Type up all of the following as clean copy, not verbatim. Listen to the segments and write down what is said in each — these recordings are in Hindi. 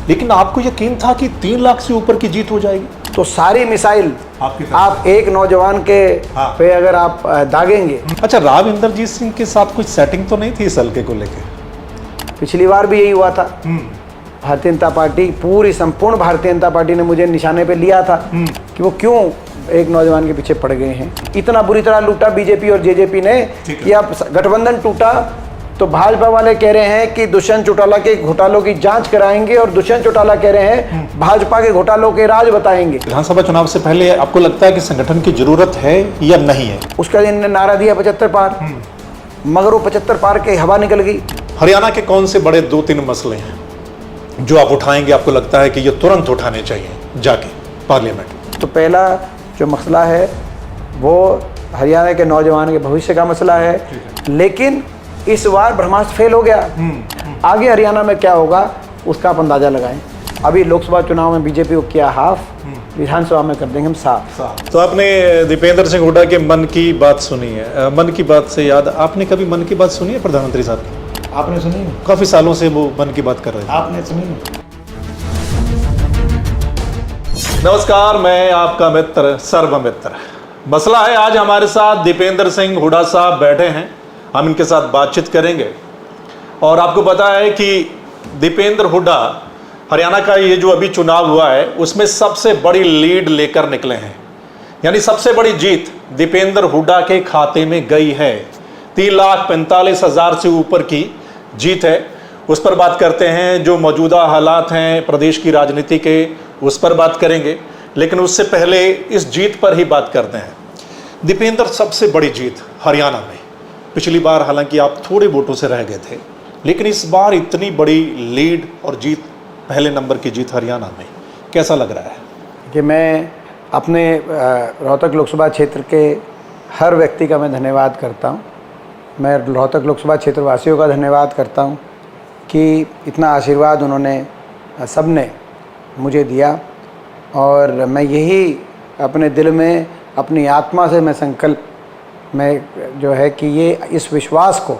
लेकिन आपको यकीन था कि 3 लाख से ऊपर की जीत हो जाएगी? तो सारी मिसाइल आप एक नौजवान के पे अगर आप दागेंगे। अच्छा, राव इंद्रजीत सिंह के साथ कुछ सेटिंग तो नहीं थी इस हल्के को लेकर? पिछली बार भी यही हुआ था। भारतीय जनता पार्टी, पूरी संपूर्ण भारतीय जनता पार्टी ने मुझे निशाने पे लिया था कि वो क्यों एक नौजवान के पीछे पड़ गए हैं। इतना बुरी तरह लूटा बीजेपी और जेजेपी ने कि अब गठबंधन टूटा तो भाजपा वाले कह रहे हैं कि दुष्यंत चौटाला के घोटालों की जांच कराएंगे और दुष्यंत चौटाला कह रहे हैं भाजपा के घोटालों के राज बताएंगे। विधानसभा चुनाव से पहले आपको लगता है कि संगठन की जरूरत है या नहीं है? उसका इन्होंने नारा दिया 75 पार, मगर वो 75 पार के हवा निकल गई। हरियाणा के कौन से बड़े 2-3 मसले हैं जो आप उठाएंगे, आपको लगता है कि ये तुरंत उठाने चाहिए जाके पार्लियामेंट? तो पहला जो मसला है वो हरियाणा के नौजवान के भविष्य का मसला है, लेकिन इस बार ब्रह्मास्त्र फेल हो गया। आगे हरियाणा में क्या होगा उसका आप अंदाजा लगाएं। अभी लोकसभा चुनाव में बीजेपी को किया हाफ, विधानसभा में कर देंगे हम साफ। तो आपने दीपेंद्र सिंह हुड्डा के मन की बात सुनी है। मन की बात से याद, आपने कभी मन की बात सुनी है प्रधानमंत्री साहब की? आपने सुनी? काफी सालों से वो मन की बात कर रहे हैं। आपने सुनी? नमस्कार, मैं आपका मित्र सर्वमित्र। मसला है, आज हमारे साथ दीपेंद्र सिंह हुड्डा साहब बैठे हैं, हम इनके साथ बातचीत करेंगे। और आपको पता है कि दीपेंद्र हुड्डा हरियाणा का ये जो अभी चुनाव हुआ है उसमें सबसे बड़ी लीड लेकर निकले हैं, यानी सबसे बड़ी जीत दीपेंद्र हुड्डा के खाते में गई है। 3,45,000 से ऊपर की जीत है। उस पर बात करते हैं, जो मौजूदा हालात हैं प्रदेश की राजनीति के उस पर बात करेंगे, लेकिन उससे पहले इस जीत पर ही बात करते हैं। दीपेंद्र, सबसे बड़ी जीत हरियाणा में, पिछली बार हालांकि आप थोड़े वोटों से रह गए थे, लेकिन इस बार इतनी बड़ी लीड और जीत, पहले नंबर की जीत हरियाणा में, कैसा लग रहा है? कि मैं अपने रोहतक लोकसभा क्षेत्र के हर व्यक्ति का मैं धन्यवाद करता हूं। मैं रोहतक लोकसभा क्षेत्र वासियों का धन्यवाद करता हूं कि इतना आशीर्वाद उन्होंने सबने मुझे दिया, और मैं यही अपने दिल में, अपनी आत्मा से मैं संकल्प में जो है कि ये इस विश्वास को,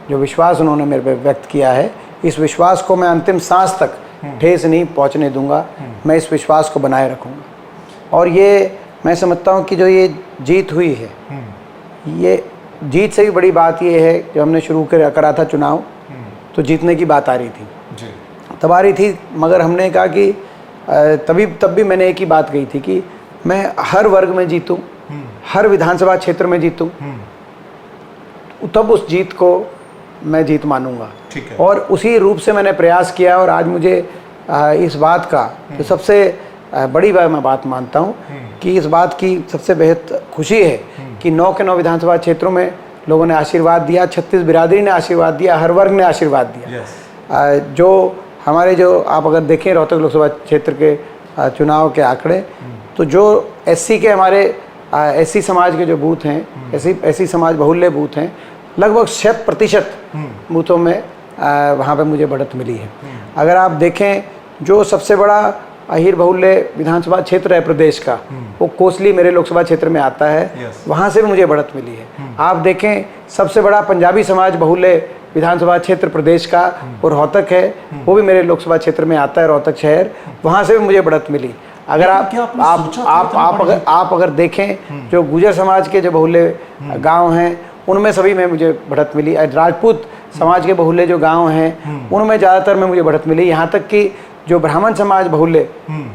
जो विश्वास उन्होंने मेरे पे व्यक्त किया है, इस विश्वास को मैं अंतिम सांस तक ठेस नहीं पहुंचने दूंगा। मैं इस विश्वास को बनाए रखूंगा। और ये मैं समझता हूं कि जो ये जीत हुई है, ये जीत से भी बड़ी बात ये है, जब हमने शुरू करा था चुनाव तो जीतने की बात आ रही थी, तब आ रही थी, मगर हमने कहा कि तब भी मैंने एक ही बात कही थी कि मैं हर वर्ग में जीतूं, हर विधानसभा क्षेत्र में जीतूं, तब उस जीत को मैं जीत मानूंगा। और उसी रूप से मैंने प्रयास किया। और आज मुझे इस बात का तो सबसे बड़ी बात मैं बात मानता हूं कि इस बात की सबसे बेहद खुशी है कि 9 के 9 विधानसभा क्षेत्रों में लोगों ने आशीर्वाद दिया, 36 बिरादरी ने आशीर्वाद दिया, हर वर्ग ने आशीर्वाद दिया। जो हमारे, जो आप अगर देखें रोहतक लोकसभा क्षेत्र के चुनाव के आंकड़े, तो जो एससी के, हमारे एससी समाज के जो बूथ हैं, एससी समाज बहुल्य बूथ हैं, लगभग 100% बूथों में वहाँ पे मुझे बढ़त मिली है। अगर आप देखें, जो सबसे बड़ा अहीर बहुल्य विधानसभा क्षेत्र है प्रदेश का, वो कोसली मेरे लोकसभा क्षेत्र में आता है, वहाँ से भी मुझे बढ़त मिली है। आप देखें, सबसे बड़ा पंजाबी समाज बहुल्य विधानसभा क्षेत्र प्रदेश का वो रोहतक है, वो भी मेरे लोकसभा क्षेत्र में आता है, रोहतक शहर, वहाँ से भी मुझे बढ़त मिली। अगर आप अगर देखें, जो गुजर समाज के जो बहुल्य गांव हैं उनमें सभी में मुझे बढ़त मिली। राजपूत समाज के बहुल्य जो गांव हैं उनमें ज़्यादातर में मुझे बढ़त मिली। यहाँ तक कि जो ब्राह्मण समाज बहुल्य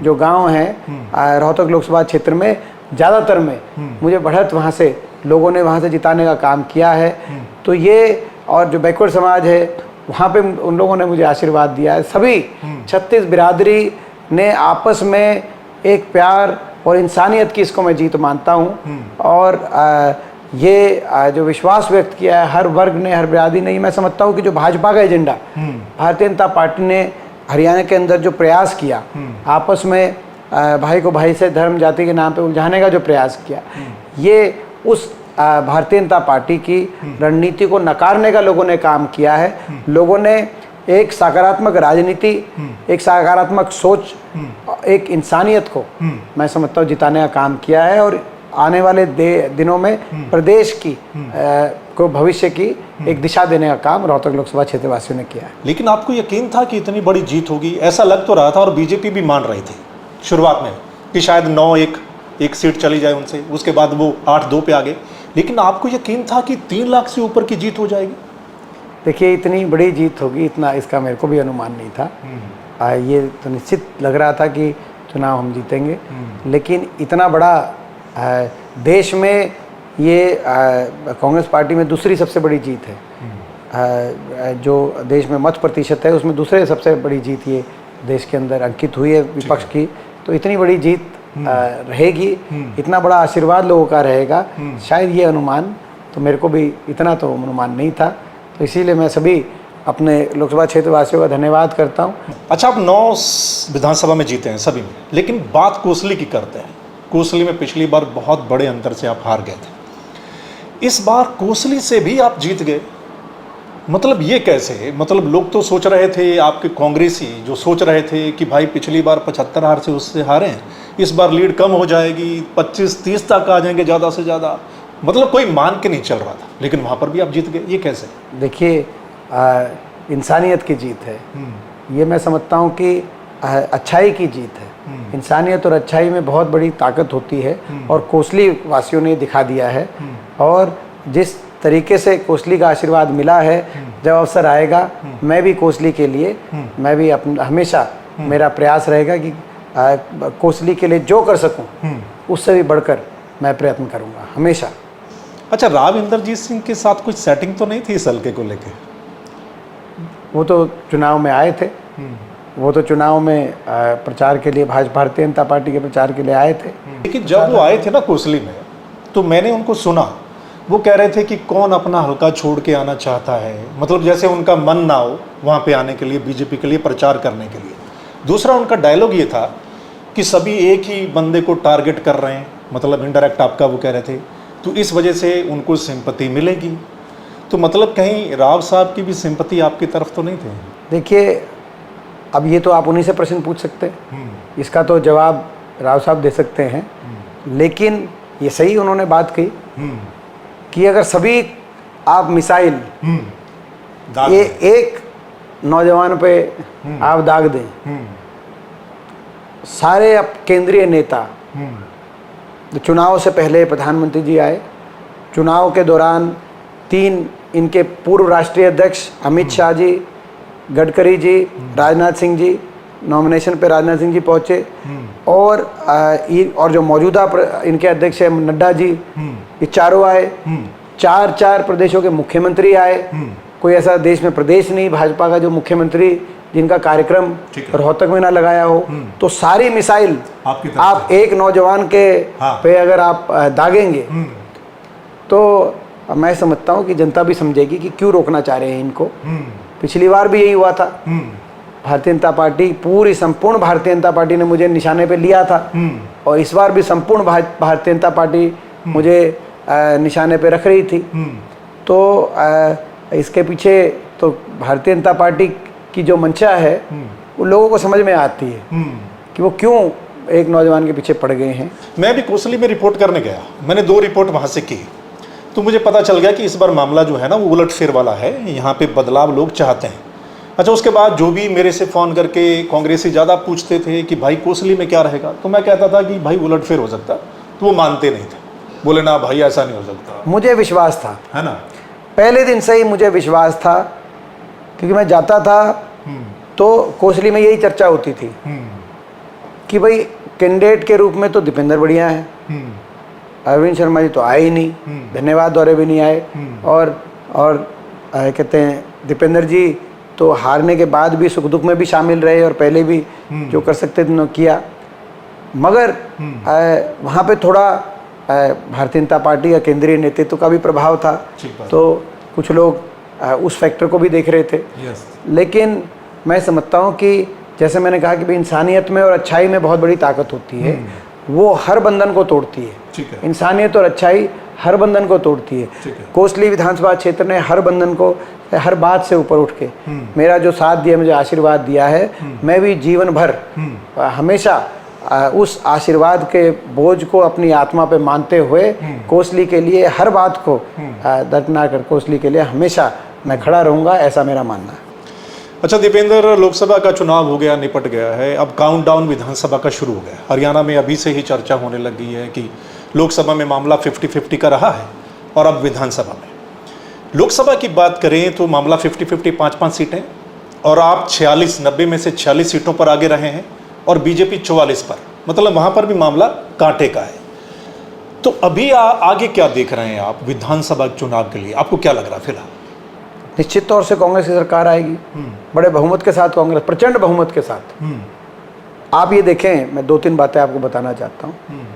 जो गांव हैं रोहतक लोकसभा क्षेत्र में, ज़्यादातर में मुझे बढ़त वहाँ से, लोगों ने वहाँ से जिताने का काम किया है। तो ये, और जो बैकवर्ड समाज है वहाँ पे उन लोगों ने मुझे आशीर्वाद दिया है। सभी 36 बिरादरी ने आपस में एक प्यार और इंसानियत की, इसको मैं जीत मानता हूँ। और ये जो विश्वास व्यक्त किया है हर वर्ग ने, हर बिरादरी ने, मैं समझता हूँ कि जो भाजपा का एजेंडा, भारतीय जनता पार्टी ने हरियाणा के अंदर जो प्रयास किया, आपस में भाई को भाई से धर्म जाति के नाम पे उलझाने का जो प्रयास किया, ये उस भारतीय जनता पार्टी की रणनीति को नकारने का लोगों ने काम किया है। लोगों ने एक सकारात्मक राजनीति, एक सकारात्मक सोच, एक इंसानियत को मैं समझता हूँ जिताने का काम किया है। और आने वाले दिनों में प्रदेश की को भविष्य की एक दिशा देने का काम रोहतक लोकसभा क्षेत्र वासियों ने किया है। लेकिन आपको यकीन था कि इतनी बड़ी जीत होगी? ऐसा लग तो रहा था और बीजेपी भी मान रही थी शुरुआत में कि शायद 9-1 एक सीट चली जाए उनसे, उसके बाद वो 8-2 पे आ गए। लेकिन आपको यकीन था कि 3 लाख से ऊपर की जीत हो जाएगी? देखिए, इतनी बड़ी जीत होगी इतना इसका मेरे को भी अनुमान नहीं था। ये तो निश्चित लग रहा था कि चुनाव हम जीतेंगे, लेकिन इतना बड़ा देश में ये कांग्रेस पार्टी में दूसरी सबसे बड़ी जीत है। जो देश में मत प्रतिशत है उसमें दूसरे सबसे बड़ी जीत ये देश के अंदर अंकित हुई है विपक्ष की। तो इतनी बड़ी जीत रहेगी, इतना बड़ा आशीर्वाद लोगों का रहेगा, शायद ये अनुमान तो मेरे को भी इतना तो अनुमान नहीं था। तो इसीलिए मैं सभी अपने लोकसभा क्षेत्र वासियों का धन्यवाद करता हूँ। अच्छा, आप 9 विधानसभा में जीते हैं सभी में, लेकिन बात कोसली की करते हैं। कोसली में पिछली बार बहुत बड़े अंतर से आप हार गए थे, इस बार कोसली से भी आप जीत गए। मतलब ये कैसे? मतलब लोग तो सोच रहे थे, आपके कांग्रेसी जो सोच रहे थे कि भाई पिछली बार 75 हार से उससे हारे हैं, इस बार लीड कम हो जाएगी, 25-30 तक आ जाएंगे ज़्यादा से ज़्यादा। मतलब कोई मान के नहीं चल रहा था, लेकिन वहाँ पर भी आप जीत गए, ये कैसे? देखिए, इंसानियत की जीत है ये। मैं समझता हूँ कि अच्छाई की जीत है। इंसानियत और अच्छाई में बहुत बड़ी ताकत होती है और कोसली वासियों ने दिखा दिया है। और जिस तरीके से कोसली का आशीर्वाद मिला है, जब अवसर आएगा मैं भी कोसली के लिए मैं भी हमेशा मेरा प्रयास रहेगा कि कोसली के लिए जो कर सकूं उससे भी बढ़कर मैं प्रयत्न करूंगा हमेशा। अच्छा, राव इंद्रजीत सिंह के साथ कुछ सेटिंग तो नहीं थी इस हल्के को लेके? वो तो चुनाव में आए थे, वो तो चुनाव में प्रचार के लिए भारतीय जनता पार्टी के प्रचार के लिए आए थे। लेकिन जब वो आए थे ना कोसली में, तो मैंने उनको सुना, वो कह रहे थे कि कौन अपना हल्का छोड़ के आना चाहता है, मतलब जैसे उनका मन ना हो वहाँ पे आने के लिए, बीजेपी के लिए प्रचार करने के लिए। दूसरा उनका डायलॉग ये था कि सभी एक ही बंदे को टारगेट कर रहे हैं, मतलब इनडायरेक्ट आपका वो कह रहे थे, तो इस वजह से उनको सिंपत्ति मिलेगी। तो मतलब कहीं राव साहब की भी सिंपत्ति आपकी तरफ तो नहीं थी? देखिए, अब ये तो आप उन्हीं से प्रश्न पूछ सकते हैं, इसका तो जवाब राव साहब दे सकते हैं। लेकिन ये सही उन्होंने बात कही कि अगर सभी आप मिसाइल ये एक नौजवान पे आप दाग दें, सारे अब केंद्रीय नेता, तो चुनाव से पहले प्रधानमंत्री जी आए, चुनाव के दौरान 3 इनके पूर्व राष्ट्रीय अध्यक्ष अमित शाह जी, गडकरी जी, राजनाथ सिंह जी, नॉमिनेशन पे राजनाथ सिंह जी पहुँचे, और जो मौजूदा इनके अध्यक्ष है नड्डा जी, ये चारों आए। 4 प्रदेशों के मुख्यमंत्री आए। कोई ऐसा देश में प्रदेश नहीं भाजपा का जो मुख्यमंत्री जिनका कार्यक्रम रोहतक में ना लगाया हो। तो सारी मिसाइल आप एक नौजवान के पे अगर आप दागेंगे तो मैं समझता हूँ कि जनता भी समझेगी कि क्यों रोकना चाह रहे हैं इनको। पिछली बार भी यही हुआ था, भारतीय जनता पार्टी, पूरी संपूर्ण भारतीय जनता पार्टी ने मुझे निशाने पे लिया था, और इस बार भी संपूर्ण भारतीय जनता पार्टी मुझे निशाने पे रख रही थी। तो इसके पीछे तो भारतीय जनता पार्टी की जो मंशा है वो लोगों को समझ में आती है कि वो क्यों एक नौजवान के पीछे पड़ गए हैं। मैं भी कोसली में रिपोर्ट करने गया, मैंने 2 रिपोर्ट वहाँ से की, तो मुझे पता चल गया कि इस बार मामला जो है ना वो उलटफेर वाला है, यहाँ पे बदलाव लोग चाहते हैं। अच्छा, उसके बाद जो भी मेरे से फ़ोन करके कांग्रेसी ज़्यादा पूछते थे कि भाई कोसली में क्या रहेगा, तो मैं कहता था कि भाई उलटफेर हो सकता, तो वो मानते नहीं थे, बोले ना भाई ऐसा नहीं हो सकता। मुझे विश्वास था, है ना, पहले दिन से ही मुझे विश्वास था, क्योंकि मैं जाता था तो कोसली में यही चर्चा होती थी कि भाई कैंडिडेट के रूप में तो दीपेंद्र बढ़िया है, अरविंद शर्मा जी तो आए ही नहीं, धन्यवाद दौरे भी नहीं आए, और कहते हैं दीपेंद्र जी तो हारने के बाद भी सुख दुख में भी शामिल रहे और पहले भी जो कर सकते थे उन्होंने किया। मगर वहाँ पे थोड़ा भारतीय जनता पार्टी या केंद्रीय नेतृत्व का भी प्रभाव था, तो कुछ लोग उस फैक्टर को भी देख रहे थे। लेकिन मैं समझता हूँ कि जैसे मैंने कहा कि भाई इंसानियत में और अच्छाई में बहुत बड़ी ताकत होती है, वो हर बंधन को तोड़ती है। इंसानियत और अच्छाई हर बंधन को तोड़ती है। कोसली विधानसभा क्षेत्र ने हर बंधन को, हर बात से ऊपर उठ के मेरा जो साथ दिया, मुझे आशीर्वाद दिया है, मैं भी जीवन भर हमेशा उस आशीर्वाद के बोझ को अपनी आत्मा पे मानते हुए कोसली के लिए हर बात को दर्दनाक कर कोसली के लिए हमेशा मैं खड़ा रहूँगा, ऐसा मेरा मानना है। अच्छा दीपेंद्र, लोकसभा का चुनाव हो गया, निपट गया है, अब काउंटडाउन विधानसभा का शुरू हो गया। हरियाणा में अभी से ही चर्चा होने लगी है कि लोकसभा में मामला 50-50 का रहा है और अब विधानसभा में। लोकसभा की बात करें तो मामला 50-50, 5-5 सीटें, और आप 90 में से 46 सीटों पर आगे रहे हैं और बीजेपी 44 पर, मतलब वहाँ पर भी मामला कांटे का है। तो अभी आगे क्या देख रहे हैं आप विधानसभा चुनाव के लिए, आपको क्या लग रहा है फिलहाल? निश्चित तौर से कांग्रेस की सरकार आएगी, बड़े बहुमत के साथ, कांग्रेस प्रचंड बहुमत के साथ। आप ये देखें, मैं 2-3 बातें आपको बताना चाहता हूँ।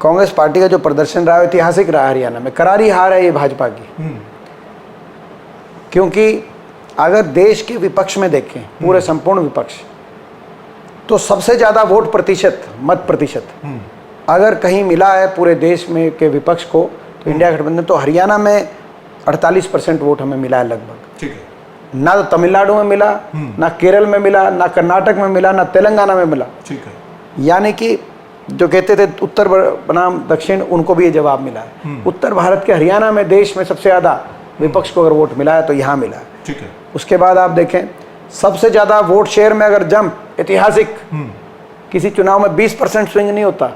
कांग्रेस पार्टी का जो प्रदर्शन रहा है ऐतिहासिक रहा, हरियाणा में करारी हार है ये भाजपा की। क्योंकि अगर देश के विपक्ष में देखें, पूरे संपूर्ण विपक्ष, तो सबसे ज़्यादा वोट प्रतिशत, मत प्रतिशत अगर कहीं मिला है पूरे देश में के विपक्ष को तो इंडिया गठबंधन, तो हरियाणा में 48% वोट हमें मिला है लगभग। ठीक है। ना तो तमिलनाडु में मिला, ना केरल में मिला, ना कर्नाटक में मिला, ना तेलंगाना में मिला। ठीक है। यानी कि जो कहते थे उत्तर बनाम दक्षिण, उनको भी ये जवाब मिला है। उत्तर भारत के हरियाणा में देश में सबसे ज़्यादा विपक्ष को अगर वोट मिला है तो यहाँ मिला है। ठीक है। उसके बाद आप देखें, सबसे ज़्यादा वोट शेयर में अगर जंप ऐतिहासिक, किसी चुनाव में 20% स्विंग नहीं होता,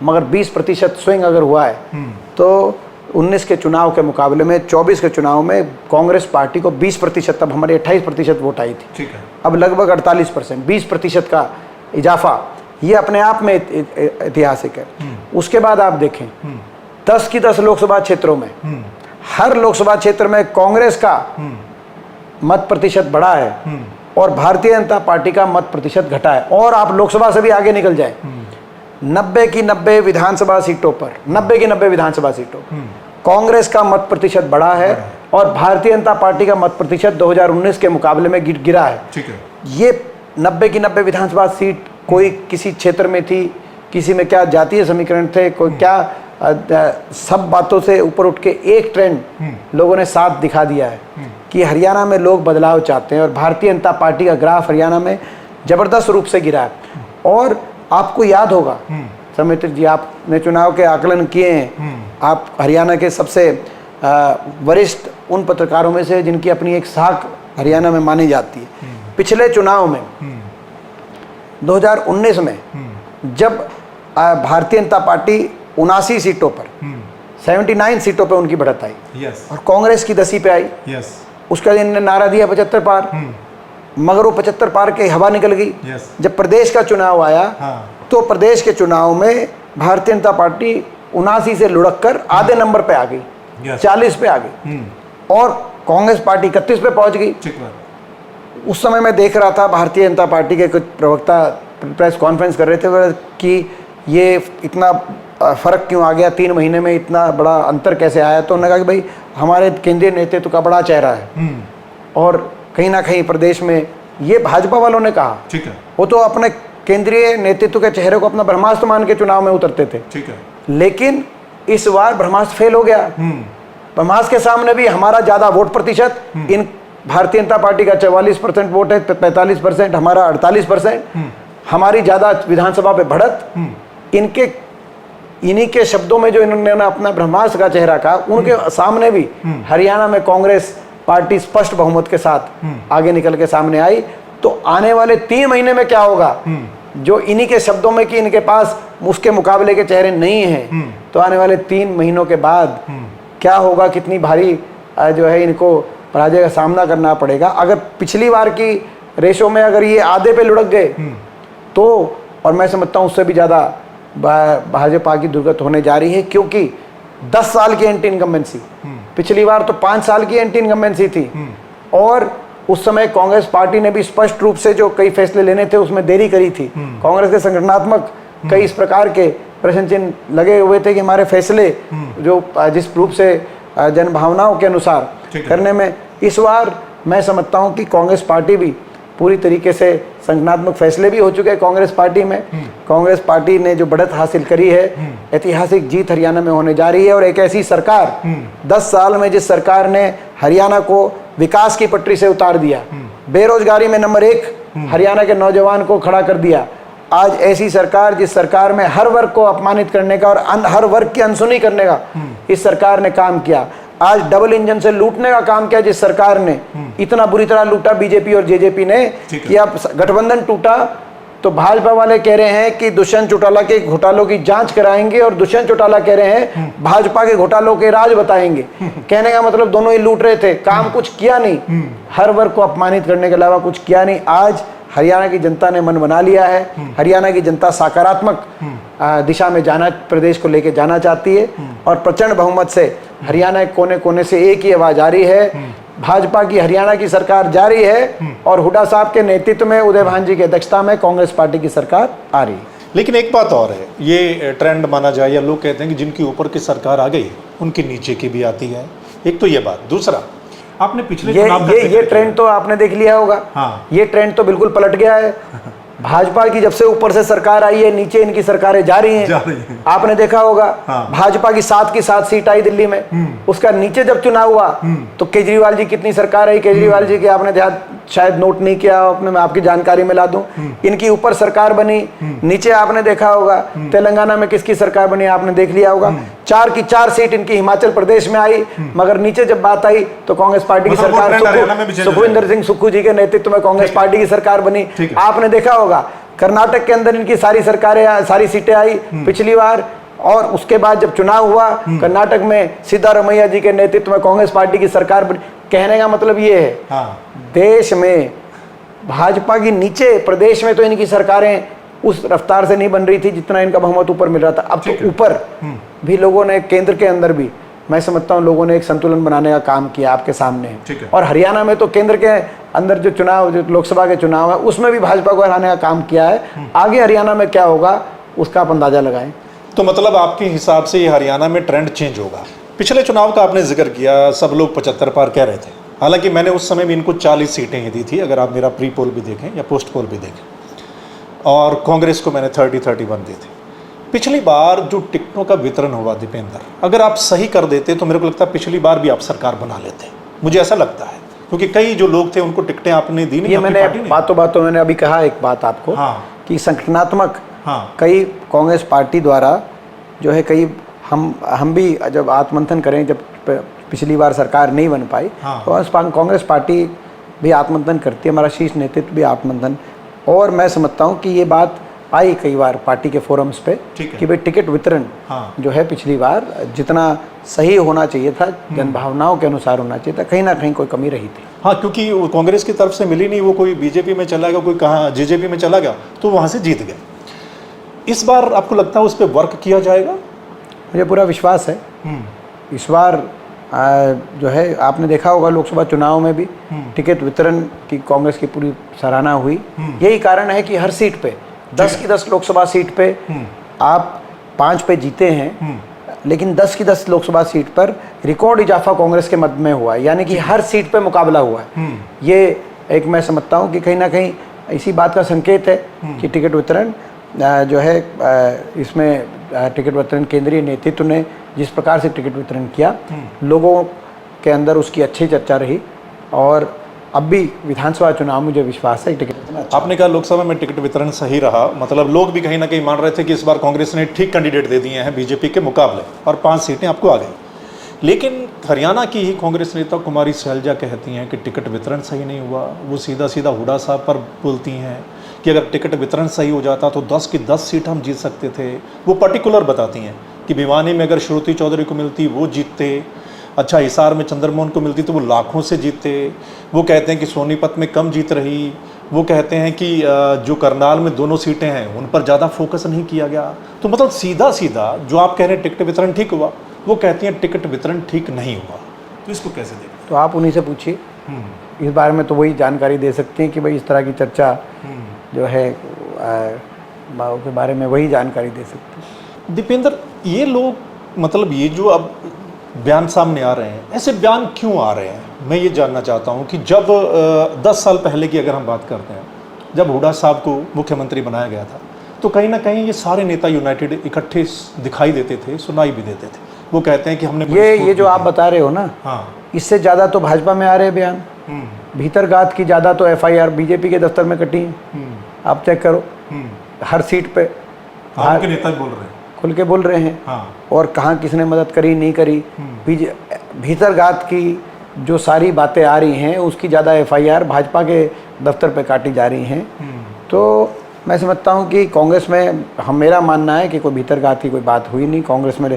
मगर 20% स्विंग अगर हुआ है तो 19 के चुनाव के मुकाबले में 24 के चुनाव में कांग्रेस पार्टी को 20%, तब हमारे 28% वोट आई थी। ठीक है। अब लगभग 48%, 20% का इजाफा, ये अपने आप में ऐतिहासिक है। उसके बाद आप देखें 10 की 10 लोकसभा क्षेत्रों में, हर लोकसभा क्षेत्र में कांग्रेस का मत प्रतिशत बढ़ा है और भारतीय जनता पार्टी का मत प्रतिशत घटा है। और आप लोकसभा से भी आगे निकल जाए, 90 की 90 विधानसभा सीटों पर, 90 की 90 विधानसभा सीटों कांग्रेस का मत प्रतिशत बढ़ा है और भारतीय जनता पार्टी का मत प्रतिशत 2019 के मुकाबले में गिरा है। ठीक है। ये 90 की 90 विधानसभा सीट कोई किसी क्षेत्र में थी, किसी में क्या जातीय समीकरण थे, कोई क्या, सब बातों से ऊपर उठ के एक ट्रेंड लोगों ने साथ दिखा दिया है कि हरियाणा में लोग बदलाव चाहते हैं और भारतीय जनता पार्टी का ग्राफ हरियाणा में जबरदस्त रूप से गिरा है। और आपको याद होगा सौमित्र जी, आपने चुनाव के आकलन किए हैं, आप हरियाणा के सबसे वरिष्ठ उन पत्रकारों में से जिनकी अपनी एक साख हरियाणा में मानी जाती है। पिछले चुनाव में 2019 में जब भारतीय जनता पार्टी 79 सीटों पर, 79 सीटों पर उनकी बढ़त आई और कांग्रेस की 10 पे आई, उसका इन्होंने नारा दिया 75 पार, मगर वो 75 पार के हवा निकल गई। जब प्रदेश का चुनाव आया तो प्रदेश के चुनाव में भारतीय जनता पार्टी 79 से लुढ़क कर आधे नंबर पे आ गई, 40 पे आ गई और कांग्रेस पार्टी 31 पे पहुंच गई। उस समय मैं देख रहा था भारतीय जनता पार्टी के कुछ प्रवक्ता प्रेस कॉन्फ्रेंस कर रहे थे कि ये इतना फर्क क्यों आ गया, 3 महीने में इतना बड़ा अंतर कैसे आया। तो उन्होंने कहा कि भाई हमारे केंद्रीय नेतृत्व का बड़ा चेहरा है और कहीं ना कहीं प्रदेश में, ये भाजपा वालों ने कहा। ठीक है। वो तो अपने केंद्रीय नेतृत्व के चेहरे को अपना ब्रह्मास्त्र मान के चुनाव में उतरते थे। ठीक है। लेकिन इस बार ब्रह्मास्त्र फेल हो गया। ब्रह्मास्त्र के सामने भी हमारा ज्यादा वोट प्रतिशत, इन भारतीय जनता पार्टी का 44% वोट है, 45%, हमारा 48%, हमारी ज्यादा विधानसभा पे बढ़त, इन्हीं के शब्दों में जो इन्होंने अपना ब्रह्मास्त्र का चेहरा कहा, उनके सामने भी हरियाणा में कांग्रेस पार्टी स्पष्ट बहुमत के साथ आगे निकल के सामने आई। तो आने वाले 3 महीने में क्या होगा, जो इन्हीं के शब्दों में कि इनके पास उसके मुकाबले के चेहरे नहीं हैं, तो आने वाले 3 महीनों के बाद क्या होगा, कितनी भारी जो है इनको पराजय का सामना करना पड़ेगा। अगर पिछली बार की रेशो में अगर ये आधे पे लुढ़क गए तो, और मैं समझता हूँ उससे भी ज़्यादा भाजपा की दुर्गत होने जा रही है, क्योंकि 10 साल की एंटी इनकम्बेंसी, पिछली बार तो 5 साल की एंटी इनकम्बेंसी थी और उस समय कांग्रेस पार्टी ने भी स्पष्ट रूप से जो कई फैसले लेने थे उसमें देरी करी थी। कांग्रेस के संगठनात्मक कई इस प्रकार के प्रश्न चिन्ह लगे हुए थे कि हमारे फैसले जो जिस रूप से जन भावनाओं के अनुसार करने में, इस बार मैं समझता हूं कि कांग्रेस पार्टी भी पूरी तरीके से संगठनात्मक फैसले भी हो चुके हैं कांग्रेस पार्टी में। कांग्रेस पार्टी ने जो बढ़त हासिल करी है, ऐतिहासिक जीत हरियाणा में होने जा रही है। और एक ऐसी सरकार, 10 साल में जिस सरकार ने हरियाणा को विकास की पटरी से उतार दिया, बेरोजगारी में नंबर 1 हरियाणा के नौजवान को खड़ा कर दिया आज ऐसी सरकार, जिस सरकार में हर वर्ग को अपमानित करने का और हर वर्ग की अनसुनी करने का इस सरकार ने काम किया, आज डबल इंजन से लूटने का काम किया जिस सरकार ने, इतना बुरी तरह लूटा बीजेपी और जेजेपी ने कि अब गठबंधन टूटा तो भाजपा वाले कह रहे हैं कि दुष्यंत चौटाला के घोटालों की जांच कराएंगे और दुष्यंत चौटाला कह रहे हैं भाजपा के घोटालों के राज बताएंगे। कहने का मतलब दोनों ही लूट रहे थे, काम कुछ किया नहीं, हर वर्ग को अपमानित करने के अलावा कुछ किया नहीं। आज हरियाणा की जनता ने मन बना लिया है, हरियाणा की जनता सकारात्मक दिशा में जाना, प्रदेश को लेके जाना चाहती है और प्रचंड बहुमत से हरियाणा के कोने कोने से एक ही आवाज आ रही है, भाजपा की हरियाणा की सरकार जारी है और हुड्डा साहब के नेतृत्व में, उदय भान जी की अध्यक्षता में कांग्रेस पार्टी की सरकार आ रही है। लेकिन एक बात और है, ये ट्रेंड माना जाए या लोग कहते हैं कि जिनकी ऊपर की सरकार आ गई उनके नीचे की भी आती है, एक तो ये बात। दूसरा, आपने पिछले ये ट्रेंड तो आपने देख लिया होगा। हाँ। ये ट्रेंड तो बिल्कुल पलट गया है। भाजपा की जब से ऊपर से सरकार आई है, नीचे इनकी सरकारें जा रही हैं। आपने देखा होगा। हाँ। भाजपा की 7 की 7 सीट आई दिल्ली में, उसका नीचे जब चुनाव हुआ तो केजरीवाल जी कितनी सरकार आई, केजरीवाल जी की आपने ध्यान शायद नोट नहीं किया, अपने मैं आपकी जानकारी में ला दूं, इनकी ऊपर सरकार बनी, नीचे आपने देखा होगा तेलंगाना में किसकी सरकार बनी, आपने देख लिया होगा। 4 की 4 सीट इनकी हिमाचल प्रदेश में आई, मगर नीचे जब बात आई तो कांग्रेस पार्टी की सरकार, सुखविंदर सिंह सुक्खू जी के नेतृत्व में कांग्रेस पार्टी की सरकार बनी। आपने देखा होगा कर्नाटक के अंदर इनकी सारी सरकारें, सारी सीटें आई पिछली बार, और उसके बाद जब चुनाव हुआ कर्नाटक में सिद्धारमैया जी के नेतृत्व में कांग्रेस पार्टी की सरकार बनी। कहने का मतलब ये है, देश में भाजपा की नीचे, प्रदेश में तो इनकी सरकारें उस रफ्तार से नहीं बन रही थी जितना इनका बहुमत ऊपर मिल रहा था। अब तो ऊपर भी लोगों ने, केंद्र के अंदर भी मैं समझता हूँ लोगों ने एक संतुलन बनाने का काम किया, आपके सामने है। और हरियाणा में तो केंद्र के अंदर जो चुनाव, जो लोकसभा के चुनाव है, उसमें भी भाजपा को हराने का काम किया है। आगे हरियाणा में क्या होगा उसका आप अंदाजा लगाएं। तो मतलब आपके हिसाब से ये हरियाणा में ट्रेंड चेंज होगा। पिछले चुनाव का आपने जिक्र किया, सब लोग 75 पार कह रहे थे, हालांकि मैंने उस समय भी इनको 40 सीटें ही दी थी, अगर आप मेरा प्री पोल भी देखें या पोस्ट पोल भी देखें, और कांग्रेस को मैंने 30-31 दी थी। पिछली बार जो टिकटों का वितरण हुआ दीपेंद्र, अगर आप सही कर देते तो मेरे को लगता है पिछली बार भी आप सरकार बना लेते, मुझे ऐसा लगता है, क्योंकि कई जो लोग थे उनको टिकटें आपने दी नहीं। ये मैंने बातों मैंने अभी कहा एक बात आपको, कि संगठनात्मक कई कांग्रेस पार्टी द्वारा जो है, कई हम भी जब आत्ममंथन करें, जब पिछली बार सरकार नहीं बन पाई तो कांग्रेस पार्टी भी आत्ममंथन करती है, हमारा शीर्ष नेतृत्व भी आत्ममंथन, और मैं समझता हूँ कि ये बात आई कई बार पार्टी के फोरम्स पे कि भाई टिकट वितरण जो है पिछली बार जितना सही होना चाहिए था, जनभावनाओं के अनुसार होना चाहिए था, कहीं ना कहीं कोई कमी रही थी। हाँ, क्योंकि कांग्रेस की तरफ से मिली नहीं, वो कोई बीजेपी में चला गया, कोई कहाँ जेजेपी में चला गया, तो वहाँ से जीत गए। इस बार आपको लगता है उस पर वर्क किया जाएगा? मुझे पूरा विश्वास है। इस बार जो है आपने देखा होगा लोकसभा चुनाव में भी टिकट वितरण की कांग्रेस की पूरी सराहना हुई। यही कारण है कि हर सीट पे 10 की 10 लोकसभा सीट पे आप 5 पे जीते हैं, लेकिन 10 की 10 लोकसभा सीट पर रिकॉर्ड इजाफा कांग्रेस के मत में हुआ है, यानी कि हर सीट पे मुकाबला हुआ है। ये एक मैं समझता हूँ कि कहीं ना कहीं इसी बात का संकेत है कि टिकट वितरण जो है, इसमें टिकट वितरण केंद्रीय नेतृत्व ने जिस प्रकार से टिकट वितरण किया, लोगों के अंदर उसकी अच्छी चर्चा रही, और अब भी विधानसभा चुनाव में मुझे विश्वास है टिकट वितरण अच्छा। आपने कहा लोकसभा में टिकट वितरण सही रहा, मतलब लोग भी कहीं ना कहीं मान रहे थे कि इस बार कांग्रेस ने ठीक कैंडिडेट दे दिए हैं बीजेपी के मुकाबले, और 5 सीटें आपको आ गई। लेकिन हरियाणा की ही कांग्रेस नेता कुमारी सैलजा कहती हैं कि टिकट वितरण सही नहीं हुआ। वो सीधा सीधा हुड्डा साहब पर बोलती हैं कि अगर टिकट वितरण सही हो जाता तो 10 की 10 सीट हम जीत सकते थे। वो पर्टिकुलर बताती हैं कि भिवानी में अगर श्रुति चौधरी को मिलती वो जीतते, अच्छा हिसार में चंद्रमोहन को मिलती तो वो लाखों से जीतते। वो कहते हैं कि सोनीपत में कम जीत रही। वो कहते हैं कि जो करनाल में 2 सीटें हैं उन पर ज़्यादा फोकस नहीं किया गया। तो मतलब सीधा सीधा जो आप कह रहे हैं टिकट वितरण ठीक हुआ, वो कहती हैं टिकट वितरण ठीक नहीं हुआ। तो इसको कैसे देखें? तो आप उन्हीं से पूछिए, इस बारे में तो वही जानकारी दे सकते हैं कि भाई इस तरह की चर्चा जो है के बारे में वही जानकारी दे सकते हैं। दीपेंद्र, ये लोग मतलब ये जो अब बयान सामने आ रहे हैं, ऐसे बयान क्यों आ रहे हैं? मैं ये जानना चाहता हूँ कि जब 10 साल पहले की अगर हम बात करते हैं, जब हुड्डा साहब को मुख्यमंत्री बनाया गया था, तो कहीं ना कहीं ये सारे नेता यूनाइटेड इकट्ठे दिखाई देते थे, सुनाई भी देते थे। वो कहते हैं कि हमने ये जो आप बता रहे हो ना, इससे ज़्यादा तो भाजपा में आ रहे हैं बयान। भीतरघात की ज़्यादा तो FIR बीजेपी के दफ्तर में कटी है, आप चेक करो। हर सीट पे आपके नेता भी बोल रहे हैं। खुल के बोल रहे हैं। हाँ। और कहाँ किसने मदद करी नहीं करी, भीतरघात की जो सारी बातें आ रही हैं उसकी ज़्यादा FIR भाजपा के दफ्तर पे काटी जा रही हैं। तो मैं समझता हूँ कि कांग्रेस में मेरा मानना है कि कोई भीतरघात की कोई बात हुई नहीं। कांग्रेस में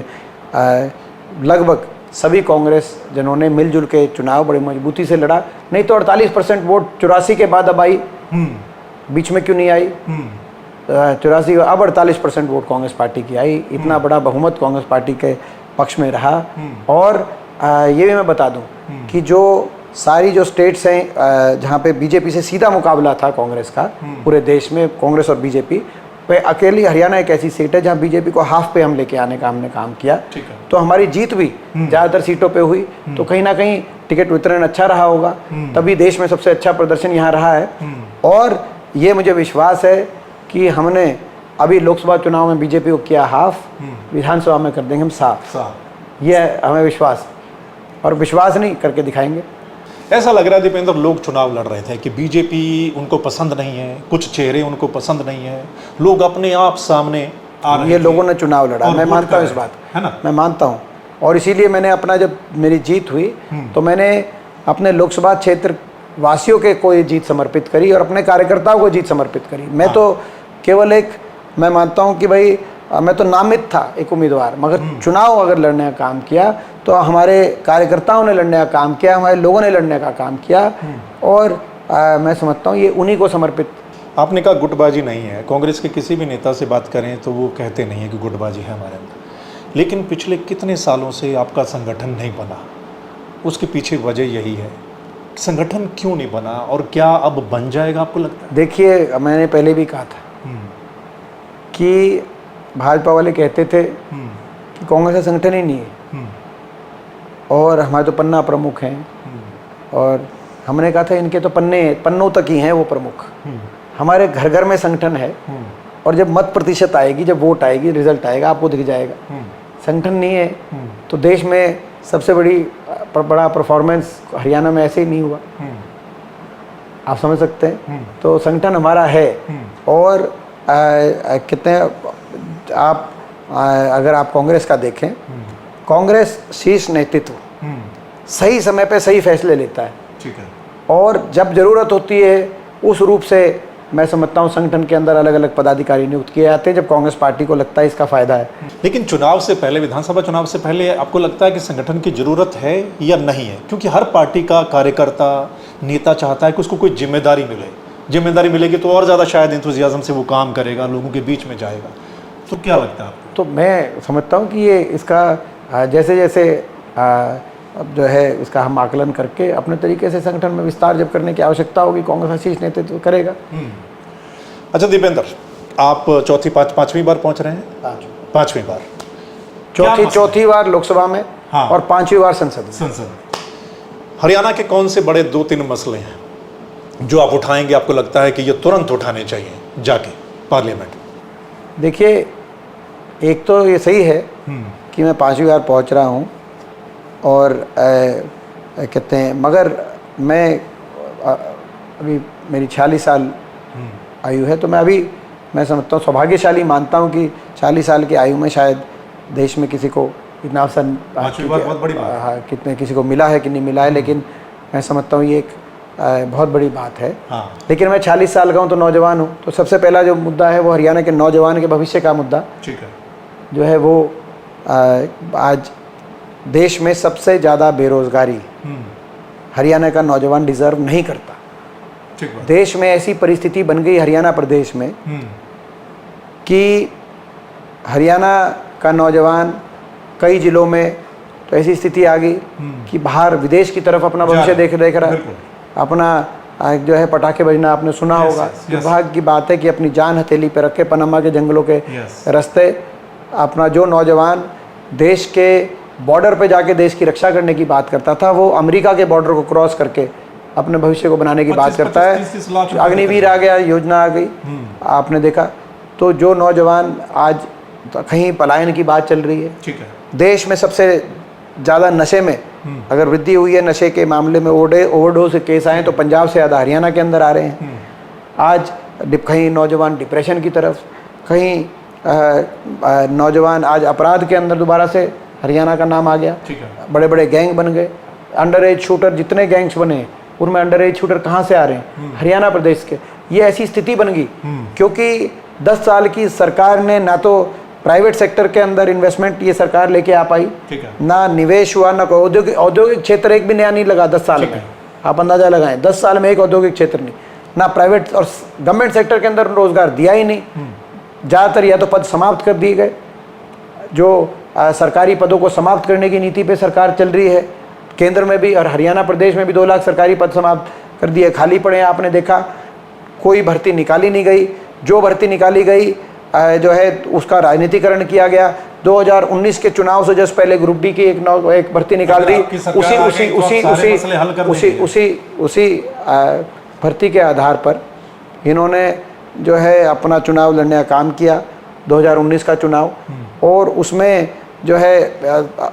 लगभग सभी कांग्रेस जिन्होंने मिलजुल के चुनाव बड़ी मजबूती से लड़ा, नहीं तो 48% वोट 84 के बाद अब आई, बीच में क्यों नहीं आई? 84 अब 48% वोट कांग्रेस पार्टी की आई। इतना बड़ा बहुमत कांग्रेस पार्टी के पक्ष में रहा। और ये भी मैं बता दूं कि जो सारी जो स्टेट्स हैं जहाँ पे बीजेपी से सीधा मुकाबला था कांग्रेस का पूरे देश में, कांग्रेस और बीजेपी पे, अकेली हरियाणा एक ऐसी सीट है जहाँ बीजेपी को हाफ पे हम लेके आने का हमने काम किया। तो हमारी जीत भी ज़्यादातर सीटों पे हुई। तो कहीं ना कहीं टिकट वितरण अच्छा रहा होगा, तभी देश में सबसे अच्छा प्रदर्शन यहाँ रहा है। और ये मुझे विश्वास है कि हमने अभी लोकसभा चुनाव में बीजेपी को किया हाफ, विधानसभा में कर देंगे हम साफ। ये हमें विश्वास, और विश्वास नहीं करके दिखाएंगे। ऐसा लग रहा है दीपेंद्र, लोग चुनाव लड़ रहे थे कि बीजेपी उनको पसंद नहीं है, कुछ चेहरे उनको पसंद नहीं है, लोग अपने आप सामने आ रहे ये लोगों ने चुनाव लड़ा, मैं मानता हूँ इस बात, है ना? मैं मानता हूँ। और इसीलिए मैंने अपना, जब मेरी जीत हुई तो मैंने अपने लोकसभा क्षेत्र वासियों के को ये जीत समर्पित करी और अपने कार्यकर्ताओं को जीत समर्पित करी। मैं तो केवल एक, मैं मानता हूँ कि भाई मैं तो नामित था एक उम्मीदवार, मगर चुनाव अगर लड़ने का काम किया तो हमारे कार्यकर्ताओं ने लड़ने का काम किया, हमारे लोगों ने लड़ने का काम किया। और मैं समझता हूँ ये उन्हीं को समर्पित। आपने कहा गुटबाजी नहीं है, कांग्रेस के किसी भी नेता से बात करें तो वो कहते नहीं है कि गुटबाजी है हमारे अंदर, लेकिन पिछले कितने सालों से आपका संगठन नहीं बना, उसके पीछे वजह यही है। संगठन क्यों नहीं बना और क्या अब बन जाएगा आपको लगता है? देखिए, मैंने पहले भी कहा था कि भाजपा वाले कहते थे कि कांग्रेस का संगठन ही नहीं है, और हमारे तो पन्ना प्रमुख हैं, और हमने कहा था इनके तो पन्नों तक ही हैं वो प्रमुख। हमारे घर घर में संगठन है, और जब मत प्रतिशत आएगी, जब वोट आएगी, रिजल्ट आएगा, आपको दिख जाएगा। संगठन नहीं है तो देश में सबसे बड़ा परफॉर्मेंस हरियाणा में ऐसे ही नहीं हुआ, आप समझ सकते हैं। तो संगठन हमारा है। और कितने आप अगर आप कांग्रेस का देखें, कांग्रेस शीर्ष नेतृत्व सही समय पे सही फैसले लेता है, ठीक है, और जब जरूरत होती है उस रूप से मैं समझता हूँ संगठन के अंदर अलग अलग पदाधिकारी नियुक्त किए जाते हैं जब कांग्रेस पार्टी को लगता है इसका फायदा है। लेकिन चुनाव से पहले, विधानसभा चुनाव से पहले आपको लगता है कि संगठन की जरूरत है या नहीं है? क्योंकि हर पार्टी का कार्यकर्ता, नेता चाहता है कि उसको कोई जिम्मेदारी मिले। जिम्मेदारी मिलेगी तो और ज़्यादा शायद इंथुजियाज्म से वो काम करेगा, लोगों के बीच में जाएगा। तो क्या लगता है आपको? तो मैं समझता हूँ कि ये इसका जैसे जैसे अब जो है इसका हम आकलन करके अपने तरीके से संगठन में विस्तार जब करने की आवश्यकता होगी, कांग्रेस का शीर्ष नेतृत्व करेगा। अच्छा दीपेंद्र, आप पांचवी बार पहुंच रहे हैं? पांचवी बार, चौथी बार लोकसभा में, हाँ, और 5वीं बार संसद में। हरियाणा के कौन से बड़े 2-3 मसले हैं जो आप उठाएंगे, आपको लगता है कि ये तुरंत उठाने चाहिए जाके पार्लियामेंट? देखिए, एक तो ये सही है कि मैं 5वीं बार पहुंच रहा हूं, और कहते हैं, मगर मैं अभी मेरी 46 साल आयु है, तो मैं समझता हूँ सौभाग्यशाली मानता हूँ कि 40 साल की आयु में शायद देश में किसी को इतना अवसर, बहुत बड़ी बात है। हाँ, कितने किसी को मिला है कि नहीं मिला है, लेकिन मैं समझता हूँ ये एक बहुत बड़ी बात है। हाँ। लेकिन मैं 40 साल का हूँ तो नौजवान हूँ, तो सबसे पहला जो मुद्दा है वो हरियाणा के नौजवान के भविष्य का मुद्दा, ठीक है, जो है वो आज देश में सबसे ज़्यादा बेरोजगारी हरियाणा का नौजवान डिजर्व नहीं करता। ठीक बात। देश में ऐसी परिस्थिति बन गई हरियाणा प्रदेश में कि हरियाणा का नौजवान कई जिलों में तो ऐसी स्थिति आ गई कि बाहर विदेश की तरफ अपना भविष्य देख रहा है। अपना जो है पटाखे बजना आपने सुना होगा। दुर्भाग्य की बात है कि अपनी जान हथेली पर रख के पनामा के जंगलों के रास्ते अपना जो नौजवान देश के बॉर्डर पे जाके देश की रक्षा करने की बात करता था, वो अमेरिका के बॉर्डर को क्रॉस करके अपने भविष्य को बनाने की बात करता है। अग्निवीर आ गया, योजना आ गई, आपने देखा। तो जो नौजवान आज कहीं पलायन की बात चल रही है, ठीक है, देश में सबसे ज़्यादा नशे में अगर वृद्धि हुई है, नशे के मामले में ओवरडोज के केस आए तो पंजाब से ज़्यादा हरियाणा के अंदर आ रहे हैं। आज कहीं नौजवान डिप्रेशन की तरफ, कहीं नौजवान आज अपराध के अंदर दोबारा से हरियाणा का नाम आ गया। ठीक है। बड़े बड़े गैंग बन गए, अंडर एज शूटर, जितने गैंग्स बने उनमें अंडर एज शूटर कहाँ से आ रहे हैं? हरियाणा प्रदेश के। ये ऐसी स्थिति बन गई क्योंकि 10 साल की सरकार ने ना तो प्राइवेट सेक्टर के अंदर इन्वेस्टमेंट ये सरकार लेके आ पाई, ठीक है। ना निवेश हुआ, ना कोई औद्योगिक क्षेत्र एक भी नया नहीं लगा 10 साल में। आप अंदाजा लगाएं, 10 साल में एक औद्योगिक क्षेत्र नहीं, ना प्राइवेट और गवर्नमेंट सेक्टर के अंदर रोजगार दिया ही नहीं। ज़्यादातर या तो पद समाप्त कर दिए गए, जो सरकारी पदों को समाप्त करने की नीति पे सरकार चल रही है। केंद्र में भी और हरियाणा प्रदेश में भी 2 लाख सरकारी पद समाप्त कर दिए, खाली पड़े हैं। आपने देखा कोई भर्ती निकाली नहीं गई, जो भर्ती निकाली गई जो है उसका राजनीतिकरण किया गया। 2019 के चुनाव से जस्ट पहले ग्रुप डी की एक भर्ती निकाल दी, उसी भर्ती के आधार पर इन्होंने जो है अपना चुनाव लड़ने का काम किया, 2019 का चुनाव। और उसमें जो है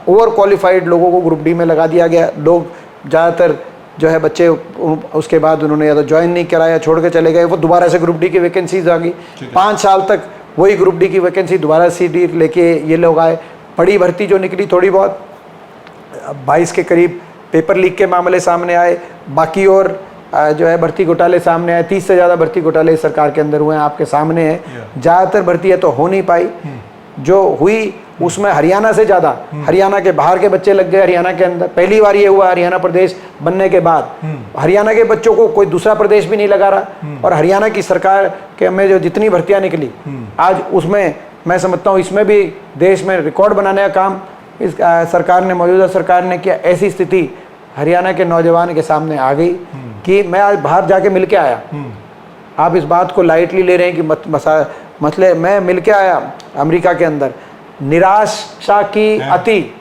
ओवर क्वालिफाइड लोगों को ग्रुप डी में लगा दिया गया। लोग ज़्यादातर जो है बच्चे उसके बाद उन्होंने या तो ज्वाइन नहीं कराया, छोड़ के चले गए, वो दोबारा से ग्रुप डी की वैकेंसीज आ गई। 5 साल तक वही ग्रुप डी की वैकेंसी दोबारा CD लेके ये लोग आए। बड़ी भर्ती जो निकली थोड़ी बहुत, 22 के करीब पेपर लीक के मामले सामने आए। बाकी और जो है भर्ती घोटाले सामने आए, 30 से ज़्यादा भर्ती घोटाले सरकार के अंदर हुए हैं, आपके सामने है। ज़्यादातर भर्ती तो हो नहीं पाई, जो हुई उसमें हरियाणा से ज़्यादा हरियाणा के बाहर के बच्चे लग गए हरियाणा के अंदर। पहली बार ये हुआ हरियाणा प्रदेश बनने के बाद, हरियाणा के बच्चों को कोई दूसरा प्रदेश भी नहीं लगा रहा। और हरियाणा की सरकार के में जो जितनी भर्तियां निकली आज, उसमें मैं समझता हूँ इसमें भी देश में रिकॉर्ड बनाने का काम इस सरकार ने, मौजूदा सरकार ने किया। ऐसी स्थिति हरियाणा के नौजवान के सामने आ गई कि मैं आज बाहर जाके मिल के आया। आप इस बात को लाइटली ले रहे हैं कि मसले, मैं मिल के आया अमेरिका के अंदर, निराशा की अति,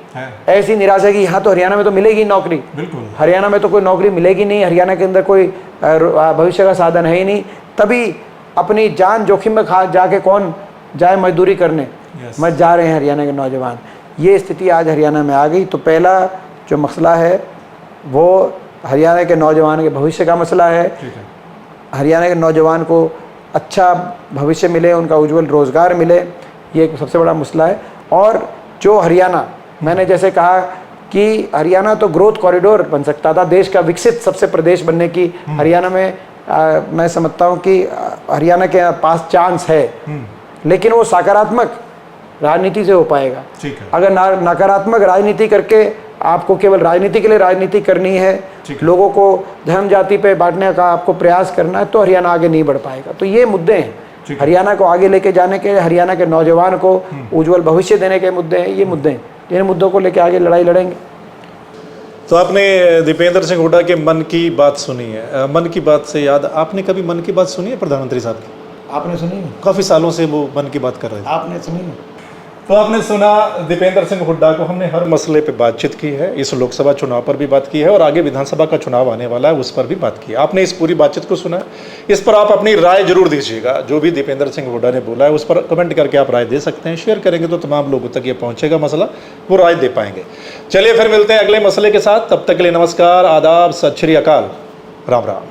ऐसी निराशा की यहाँ तो हरियाणा में तो मिलेगी नौकरी, बिल्कुल हरियाणा में तो कोई नौकरी मिलेगी नहीं, हरियाणा के अंदर कोई भविष्य का साधन है ही नहीं। तभी अपनी जान जोखिम में जाके कौन जाए मजदूरी करने, मत जा रहे हैं हरियाणा के नौजवान। ये स्थिति आज हरियाणा में आ गई। तो पहला जो मसला है वो हरियाणा के नौजवान के भविष्य का मसला है। हरियाणा के नौजवान को अच्छा भविष्य मिले, उनका उज्जवल रोजगार मिले, ये एक सबसे बड़ा मसला है। और जो हरियाणा, मैंने जैसे कहा कि हरियाणा तो ग्रोथ कॉरिडोर बन सकता था, देश का विकसित सबसे प्रदेश बनने की हरियाणा में मैं समझता हूँ कि हरियाणा के पास चांस है, लेकिन वो सकारात्मक राजनीति से हो पाएगा। अगर नकारात्मक राजनीति करके आपको केवल राजनीति के लिए राजनीति करनी है, लोगों को धर्म जाति पे बांटने का आपको प्रयास करना है, तो हरियाणा आगे नहीं बढ़ पाएगा। तो ये मुद्दे हैं हरियाणा को आगे लेके जाने के, हरियाणा के नौजवान को उज्जवल भविष्य देने के मुद्दे हैं। ये मुद्दे हैं, इन मुद्दों को लेके आगे लड़ाई लड़ेंगे। तो आपने दीपेंद्र सिंह हुड्डा के मन की बात सुनी है। मन की बात से याद, आपने कभी मन की बात सुनी है प्रधानमंत्री साहब की? आपने सुनी है? काफ़ी सालों से वो मन की बात कर रहे थे। आपने सुनी है? तो आपने सुना दीपेंद्र सिंह हुड्डा को। हमने हर मसले पे बातचीत की है, इस लोकसभा चुनाव पर भी बात की है और आगे विधानसभा का चुनाव आने वाला है उस पर भी बात की है। आपने इस पूरी बातचीत को सुना, इस पर आप अपनी राय जरूर दीजिएगा। जो भी दीपेंद्र सिंह हुड्डा ने बोला है उस पर कमेंट करके आप राय दे सकते हैं। शेयर करेंगे तो तमाम लोगों तक ये पहुंचेगा मसला, वो राय दे पाएंगे। चलिए फिर मिलते हैं अगले मसले के साथ, तब तक के लिए नमस्कार, आदाब, सत श्री अकाल, राम राम।